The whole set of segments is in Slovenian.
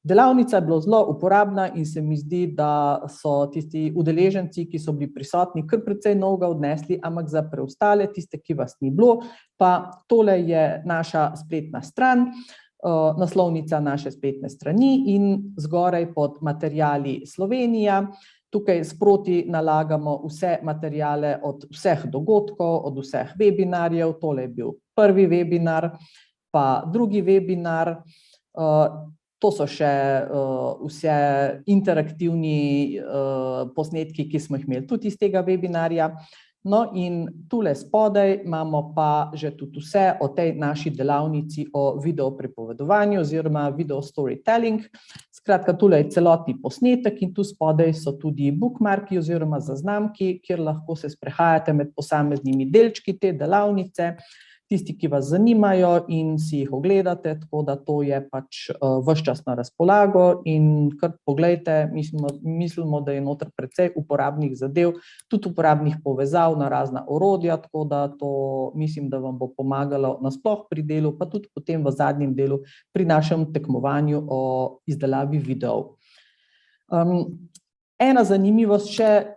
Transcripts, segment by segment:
Delavnica je bila zelo uporabna in se mi zdi, da so tisti udeleženci, ki so bili prisotni, kar precej novega odnesli, ampak za preostale, tiste, ki vas ni bilo, pa tole je naša spletna stran, naslovnica naše spletne strani in zgoraj pod materiali Slovenija. Tukaj sproti nalagamo vse materiale od vseh dogodkov, od vseh webinarjev, tole je bil prvi webinar, pa drugi webinar. To so še vse interaktivni posnetki, ki smo jih imeli tudi iz tega webinarja. No in tule spodaj imamo pa že tudi vse o tej naši delavnici o videopripovedovanju oziroma video storytelling. Skratka, tule je celotni posnetek in tu spodaj so tudi bookmarki oziroma zaznamki, kjer lahko se sprehajate med posameznimi delčki te delavnice, tisti, ki vas zanimajo in si jih ogledate, tako da to je pač ves čas na razpolago in kar poglejte, mislimo, da je noter precej uporabnih zadev, tudi uporabnih povezav na razna orodja, tako da to mislim, da vam bo pomagalo nasploh pri delu, pa tudi potem v zadnjem delu pri našem tekmovanju o izdelavi videov. Ena zanimivost še,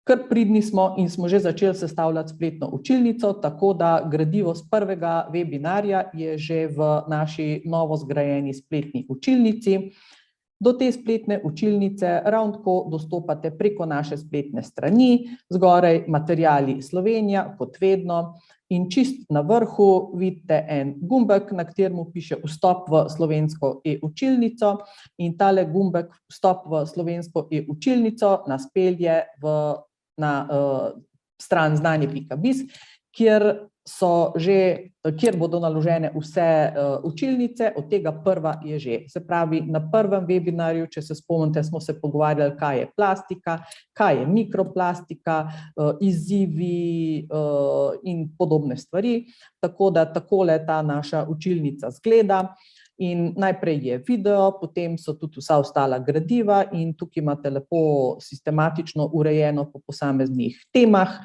kar pridni smo in smo že začeli sestavljati spletno učilnico, tako da gradivo z prvega webinarja je že v naši novo zgrajeni spletni učilnici. Do te spletne učilnice ravno tako dostopate preko naše spletne strani, zgoraj materiali Slovenija, kot vedno, in čist na vrhu vidite en gumbek, na katerem piše vstop v slovensko e-učilnico in tale gumbek vstop v slovensko e-učilnico nas pelje na stran znanje.biz, kjer bodo naložene vse učilnice, od tega prva je že. Se pravi, na prvem webinarju, če se spomnite, smo se pogovarjali, kaj je plastika, kaj je mikroplastika, izzivi in podobne stvari, tako da takole ta naša učilnica zgleda. In najprej je video, potem so tudi vsa ostala gradiva in tukaj imate lepo sistematično urejeno po posameznih temah.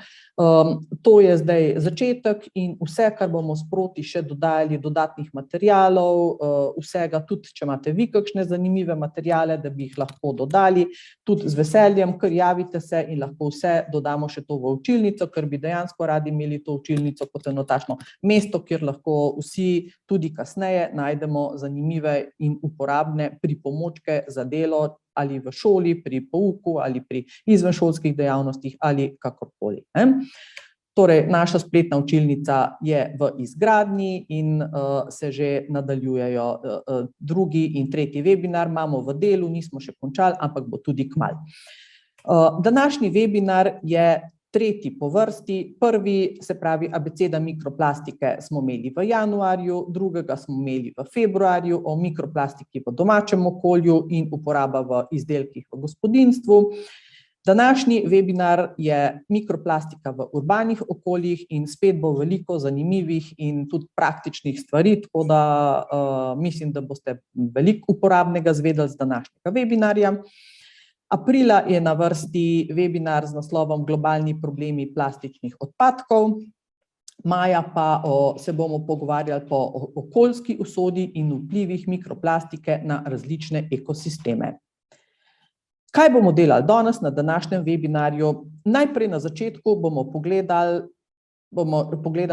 To je zdaj začetek in vse, kar bomo sproti še dodajali dodatnih materialov, vsega tudi, če imate vi kakšne zanimive materiale, da bi jih lahko dodali, tudi z veseljem, kar javite se in lahko vse dodamo še to v učilnico, ker bi dejansko radi imeli to učilnico kot eno takšno mesto, kjer lahko vsi tudi kasneje najdemo zanimive in uporabne pripomočke za delo ali v šoli, pri pouku ali pri izvenšolskih dejavnostih ali kakorkoli. Torej, naša spletna učilnica je v izgradnji in se že nadaljujejo drugi in tretji webinar, imamo v delu, nismo še končali, ampak bo tudi kmalu. Današnji webinar je tretji po vrsti, prvi, se pravi abeceda mikroplastike, smo imeli v januarju, drugega smo imeli v februarju, o mikroplastiki v domačem okolju in uporaba v izdelkih v gospodinjstvu. Današnji webinar je mikroplastika v urbanih okoljih in spet bo veliko zanimivih in tudi praktičnih stvari, tako da mislim, da boste veliko uporabnega zvedeli z današnjega webinarja. Aprila je na vrsti webinar z naslovom Globalni problemi plastičnih odpadkov, maja pa se bomo pogovarjali po okoljski usodi in vplivih mikroplastike na različne ekosisteme. Kaj bomo delali danes na današnjem webinarju? Najprej na začetku bomo pogledali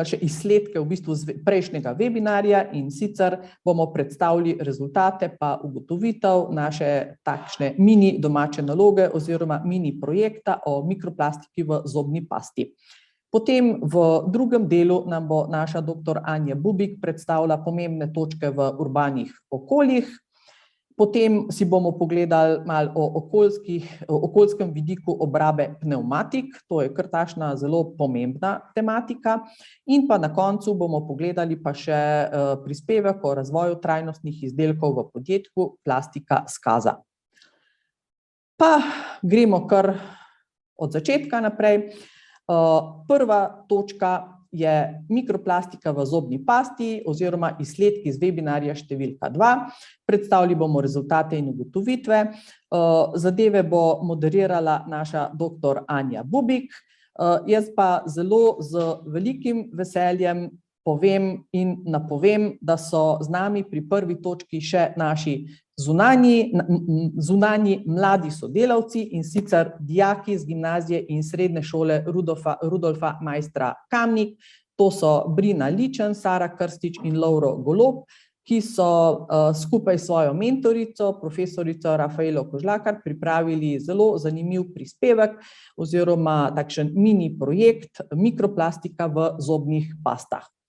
še izsledke v bistvu prejšnjega webinarja in sicer bomo predstavili rezultate pa ugotovitev naše takšne mini domače naloge oziroma mini projekta o mikroplastiki v zobni pasti. Potem v drugem delu nam bo naša dr. Anja Bubik predstavila pomembne točke v urbanih okoljih. Potem si bomo pogledali malo o okoljskem vidiku obrabe pnevmatik, to je kar takšna zelo pomembna tematika. In pa na koncu bomo pogledali pa še prispevek o razvoju trajnostnih izdelkov v podjetju Plastika Skaza. Pa gremo kar od začetka naprej. Prva točka je mikroplastika v zobni pasti oziroma izsledki z webinarja številka 2. Predstavili bomo rezultate in ugotovitve. Zadeve bo moderirala naša dr. Anja Bubik. Jaz pa zelo z velikim veseljem povem in napovem, da so z nami pri prvi točki še naši zunanji mladi sodelavci, in sicer dijaki z gimnazije in srednje šole Rudolfa Maistra Kamnik. To so Brina Ličen, Sara Krstič in Lovro Golob, ki so skupaj s svojo mentorico, profesorico Rafaelo Kožlakar, pripravili zelo zanimiv prispevek oziroma takšen mini projekt mikroplastika v zobnih pastah.